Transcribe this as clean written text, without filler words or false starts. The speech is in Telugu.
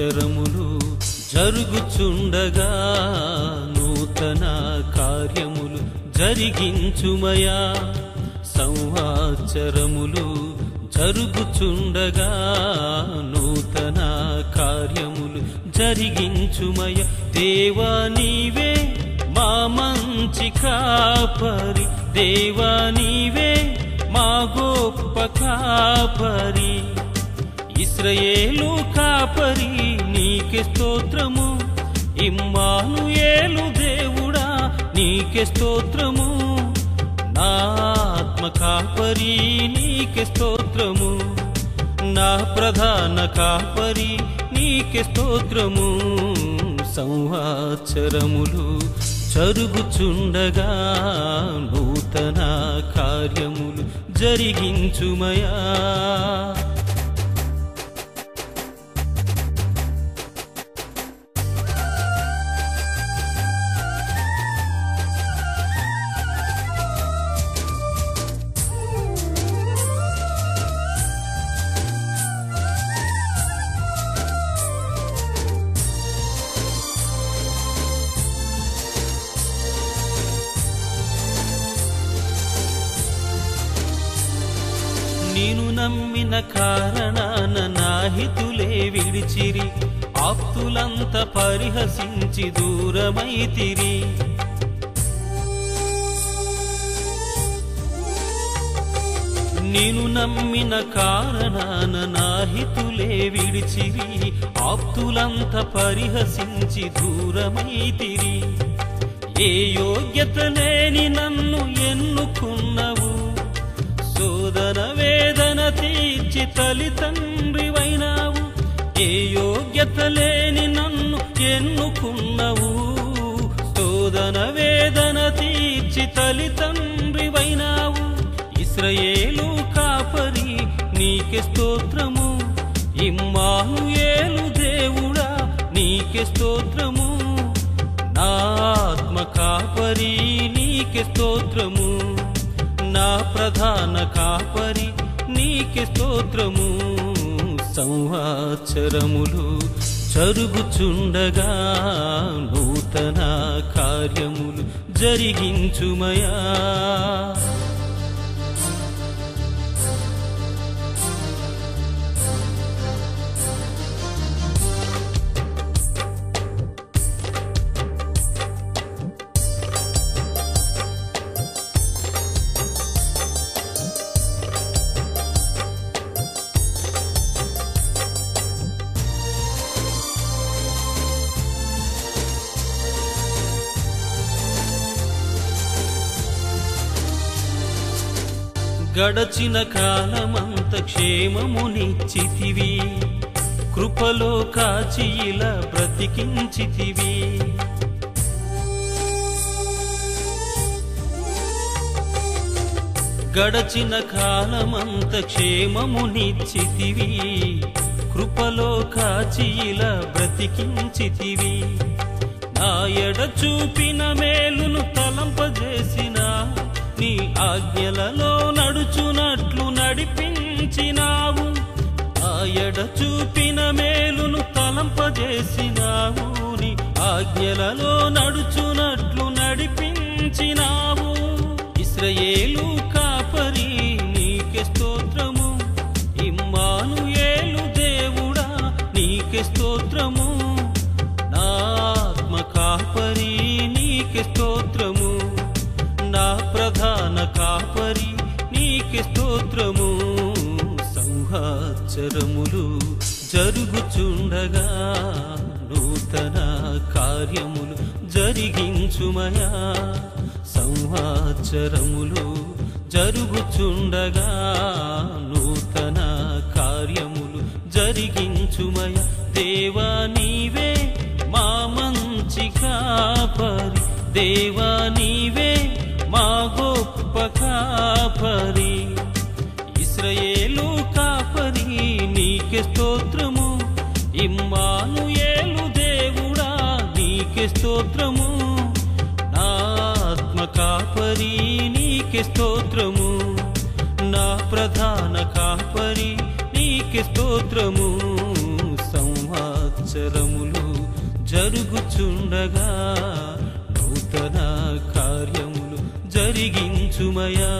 సంవత్సరములు జరుగుచుండగా నూతన కార్యములు జరిగించుమయా సంవత్సరములు జరుగుచుండగా నూతన కార్యములు జరిగించుమయ దేవా నీవే మా మంచి కాపరి దేవా నీవే మా గొప్ప కాపరి ఇశ్రాయేలు కాపరి నీకే స్తోత్రము ఇమ్మానుయేలు దేవుడా నీకే స్తోత్రము నా ఆత్మ కాపరి నీకే స్తోత్రము నా ప్రధాన కాపరి నీకే స్తోత్రము సంవత్సరములు జరుగుచుండగా నూతన కార్యములు జరిగించుమయా నేను నమ్మిన కారణాన నాహితులే విడిచిరి ఆప్తులంత పరిహసించి దూరమైతిరి నేను నమ్మిన కారణాన నాహితులే విడిచిరి ఆప్తులంత పరిహసించి దూరమైతిరి ఏ యోగ్యత లేని నన్ను ఎన్నుకున్నవు శోధన వేదన తీర్చి తల్లిదండ్రివైనావు ఏ యోగ్యత లేని నన్ను ఎన్నుకున్నవు శోధన వేదన తీర్చి తల్లిదండ్రివైనావు ఇశ్రాయేలు కాపరి నీకే స్తోత్రము ఇమ్మానుయేలు దేవుడా నీకే స్తోత్రము నా ఆత్మ కాపరి నీకే స్తోత్రము నా ప్రధాన కాపరి నీకే స్తోత్రము సంవత్సరములు జరుగుచుండగా నూతన కార్యములు జరిగించుమయా గడచిన కాలమంత క్షేమమునిచ్చితివి కృపలో కాచి ఇలా బ్రతికించితివి గడచిన కాలమంత క్షేమమునిచ్చితివి కృపలో కాచి ఇలా బ్రతికించితివి నా ఎడ చూపిన మేలును తలంపజేసిన నీ ఆజ్ఞలలో నడుచునట్లు నడిపించినావు ఆ ఎడ చూపిన మేలును తలంపజేసినావు నీ ఆజ్ఞలలో నడుచునట్లు నడిపించినావు ఇశ్రాయేలు కాపరి నీకే స్తోత్రము ఇమ్మానుయేలు దేవుడా నీకే స్తోత్రము నా ఆత్మ కాపరి నీకే స్తోత్రము నా ప్రధాన కాపరి నీకే స్తోత్రము సంవత్సరములు జరుగుచుండగా నూతన కార్యములు జరిగించుమయా సంవత్సరములు జరుగుచుండగా నూతన కార్యములు జరిగించుమయా దేవా నీవే మా మంచి కాపరి దేవా నీవే మా గొప్ప కాపరి ఇశ్రాయేలు కాపరి నీకే స్తోత్రము ఇమ్మానుయేలు దేవుడా నీకే స్తోత్రము నా ఆత్మ కాపరి నీకే స్తోత్రము నా ప్రధాన కాపరి నీకే స్తోత్రము సంవత్సరములు సంవత్సరములు జరుగుచుండగా నూతన కార్యములు జరిగించుమయా.